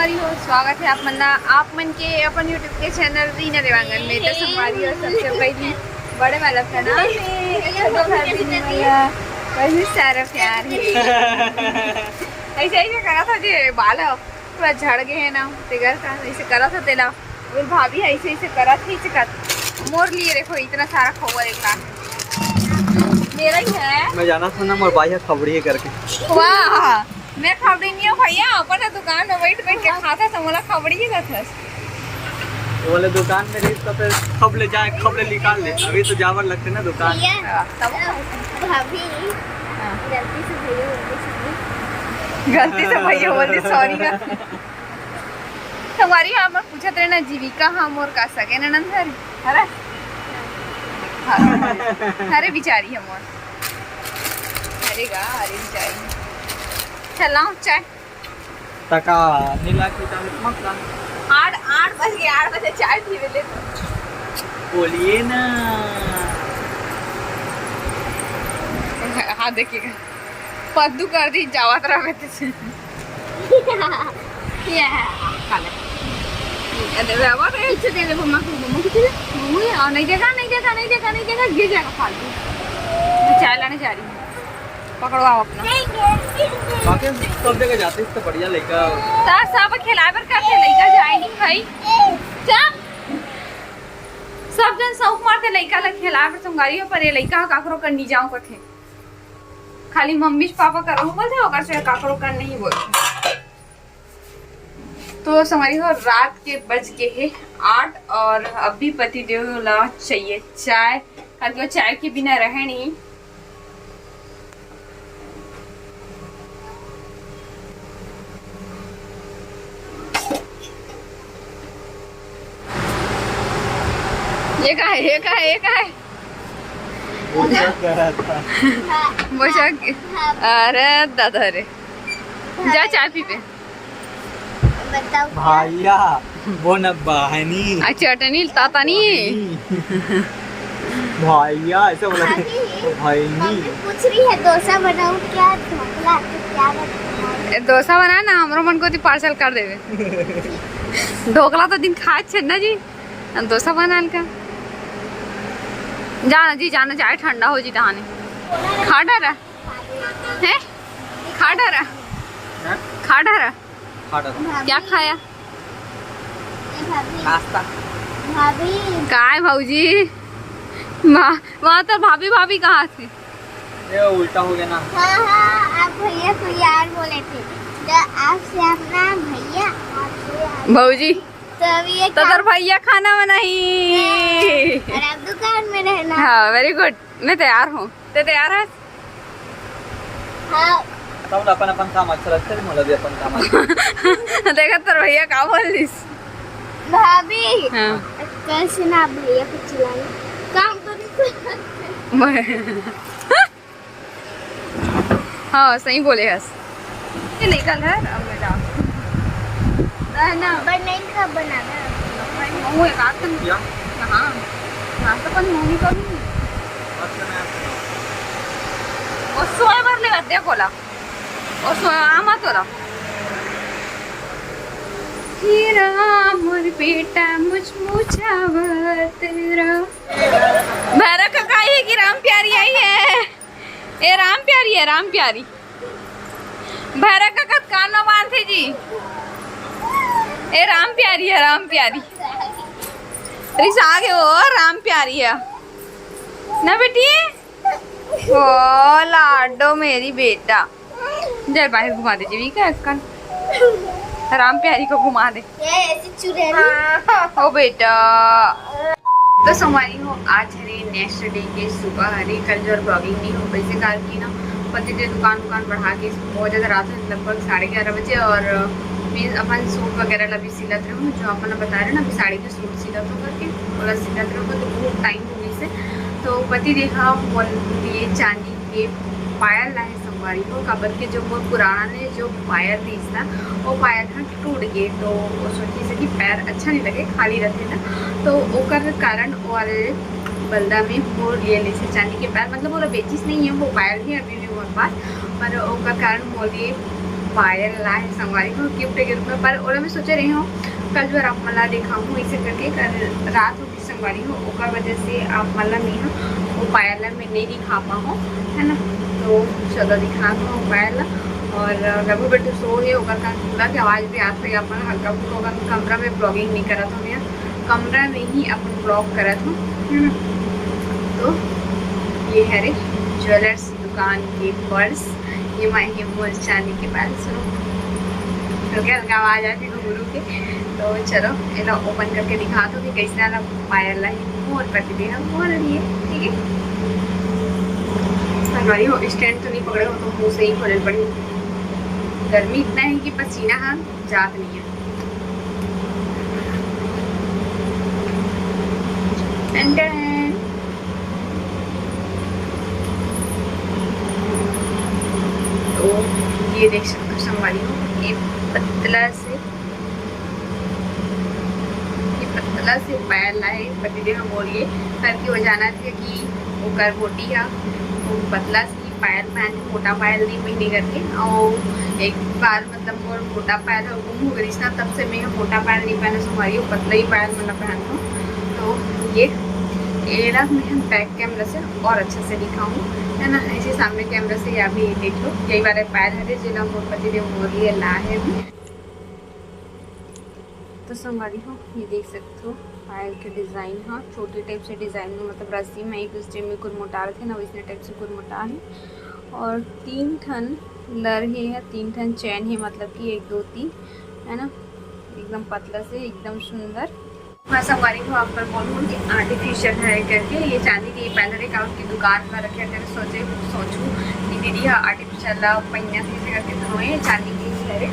संगवारी हो, स्वागत है आप मन के अपन यूट्यूब के चैनल रीना देवांगन में। तो संगवारी हो, सबसे पहली बड़े वाला का नाम है छोटो भाई वाला वही सारा प्यार है। ऐसे ऐसे करा था जे बाल पूरा झड़ गए है ना तेगर का, ऐसे करा था तेला और भाभी ऐसे ऐसे करा थी चिकत मोर लिए। देखो इतना सारा खोआ देखा मेरा ही है। मैं जाना था ना मोर भाई खबड़ी करके। वाह, मैं खबड़ी नहीं हूँ भैया, अपन दुकान में बैठ बैठ के खाता था, मोला खबड़ी ही था। बोले दुकान में रही तो फिर खब ले जाए, खब ले निकाल ले। अभी तो जावर लगते ना दुकान। भाभी गलती से भैया बोल दी सॉरी का। तुम्हारी हम पूछत रहे ना जीविका हम और का सके ननंद हरे अरे अरे बिचारी हम और अरे गा अरे बिचारी चलाऊं चाय टका नीला की टाइम मत ला। 8 बज गए, 8 बजे चाय पी ले। बोलिए ना। हाँ देखिएगा पद्दू कर दी जावत रहा से ये खा ले अरे बाबा रे इसे दे दे मम्मा को, मम्मा को दे मम्मा। नहीं देखा गिर जाएगा फालतू। मैं चाय लाने जा रही हूँ, पकड़ो आप अपना। बाकी सब जगह जाते तो बढ़िया लड़का सब खिलावर करते लड़का जाए नहीं भाई चुप। सब जन शौक मारते लड़का लग खिलावर संगारियों पर, ये लड़का काकरो कर नहीं जाऊं कथे खाली मम्मी पापा करो बोलते होगा से काकरो कर नहीं बोलते। तो संगारी हो रात के बज के है 8 और अभी पति देव ला चाहिए चाय, क्योंकि चाय के बिना रहे नहीं। ये का है अरे दादा रे जा चाय पी पे भैया वो न बहनी चटनी ताता नहीं भैया ऐसे बोला भाईनी पूछ रही है डोसा बनाऊं क्या, ढोकला क्या बनाऊं? डोसा बना ना हमरो मन को ती पार्सल कर देवे। ढोकला तो दिन खा छ ना जी, डोसा बना का जाना जी जाना चाहे ठंडा हो जी दहाने खा डरा है खा डरा क्या खाया नाश्ता भाभी काय भाऊजी वहाँ तो भाभी कहाँ थी? ये उल्टा हो गया ना। हाँ आप भैया को यार बोले थे तो आपसे अपना भैया आपसे भाऊजी तो तर भैया खाना बनाई और आप दुकान में रहना। हाँ वेरी गुड, मैं तैयार हूँ। ते तैयार है? हाँ सब अपन अपन काम अच्छा लगता है, मोला भी अपन काम अच्छा। देखा तर भैया का बोलिस भाभी हाँ। कैसे ना भैया को चिल्लाए काम तो नहीं हाँ सही बोले हस ये निकल है अब मैं जा ना नहीं का बनाना वो एक आध दिन क्या हाँ नाश्ता पण मम्मी कमी और सोय भरले वाद्या कोला और सोय आमा तोला हीरा मोर बेटा मुझ मुझावर तेरा भैरा का काई है कि राम प्यारी आई है। ए राम प्यारी है, राम प्यारी भैरा का कद कान बांधे जी। ए राम प्यारी है, राम प्यारी रिसा आगे वो राम प्यारी है ना बेटी। ओ लाडो मेरी बेटा जल बाहर घुमा दे जी का राम प्यारी को घुमा दे ओ बेटा। तो संगवारी हो आज हरे नेक्स्ट डे के सुबह हरे कल जो ब्लॉगिंग नहीं हो वैसे कल की ना पति ने दुकान बढ़ा के बहुत ज़्यादा रात है लगभग 11:30 बजे और मैं अपन सूट वगैरह ला भी सिलत रहूँ जो अपन बता रहे ना अभी साड़ी के सूट सिलत हो करके बोला सिलत रहो तो बहुत टाइम हो गई से। तो पति देखा ये चांदी के पायल लाए संगवारी को काबर के जो बहुत पुराना ने जो पायल दी था वो पायल था टूट गए। तो वो सोची से कि पैर अच्छा नहीं लगे खाली रहते ना, तो ओकर कारण वाले बल्दा में वो लिए से चांदी के पैर मतलब वो बेचिस नहीं है, वो पायल भी अभी भी हमारे पास पर ओकर कारण बोलिए पायल ला है संगवारी को गिफ्ट के रूप में। पर और मैं सोच रही हूँ कल जो आप मला दिखाऊँ इसे करके कल रात होगी संगवारी हो ओकर वजह से आप मला में वो पायल में नहीं दिखा पाऊँ है ना। तो चलो दिखा पाऊँ पायल और रघु बेटे सो है ओकर का पूरा की आवाज़ भी आती है अपन हल्का फुल्का कमरा में ब्लॉगिंग नहीं करा था मैं कमरा में ही अपन ब्लॉग करा था है ना। तो ये है रे ज्वेलर्स दुकान के पर्स ये माही मोर चांदी के पास सुनो तो क्या हल्का आवाज़ आती है गुरु के। तो चलो ये ओपन करके दिखा दो कि कैसे वाला पायल है मोर पति दे हम मोर रही है ठीक है। संगवारी हो स्टैंड तो नहीं पकड़े हो तो मुँह से ही खोल पड़ी। गर्मी इतना है कि पसीना हम जात नहीं है। तो ये देख सकते हो संगवारी हो ये पतला से पायल लाए पतिदेव हम बोलिए करके हो जाना था कि वो कर बोटी है वो पतला सी पायल पहन मोटा पायल नहीं पहने करके और एक बार मतलब वो मोटा पायल गुम हो गई ना तब से मैं मोटा पायल नहीं पहना संगवारी हो पतला ही पायल मतलब पहनता हूँ। तो ये रख मैं हम बैक कैमरा से और अच्छे से दिखाऊँ है ना। ऐसे सामने कैमरा से या भी देख लो यही वाले पायल है जिला मोर पतिदेव मोरी ला है। तो संगवारी हो ये देख सकते हो पायल के डिज़ाइन हाँ छोटे टाइप से डिज़ाइन में मतलब रस्सी में एक दूसरे में कुरमुटा थे ना वैसे टाइप से कुरमुटा है और 3 ठन लर है 3 ठन चैन है मतलब कि 1 2 3 है ना एकदम पतला से एकदम सुंदर। मैं संगवारी को आप पर बोलूँ कि आर्टिफिशियल है करके ये चांदी की पहले का उसकी दुकान पर रखे थे सोचूँ कि दीदी हाँ आर्टिफिशियल पहिया से करके धोए चांदी की है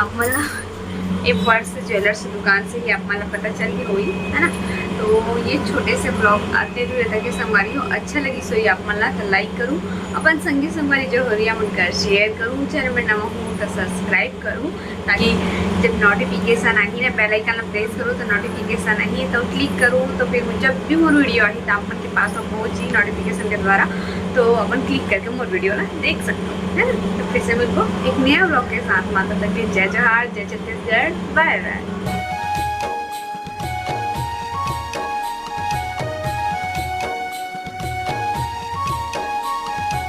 आप मला ये पर्स ज्वेलर्स दुकान से ही आप मला पता चल गई हुई है ना। तो ये छोटे से ब्लॉग आते हुए तक संगवारी हो अच्छा लगी सो ये आप मला तो लाइक करूँ अपन संगी संगवारी जो हो रही है उनका शेयर करूँ चैनल में नवा हूँ तो सब्सक्राइब करूँ ताकि जब नोटिफिकेशन आई ना बेल आइकन प्रेस करूँ तो नोटिफिकेशन आई तो क्लिक करूँ तो फिर जब भी मोर वीडियो आई तो अपन के पास पहुँची नोटिफिकेशन के द्वारा तो अपन क्लिक करके मोर वीडियो ना देख सकते हो है ना। तो फिर से मिलको एक नया ब्लॉग के साथ माता तक जय जोहार जय छत्तीसगढ़ बाय बाय।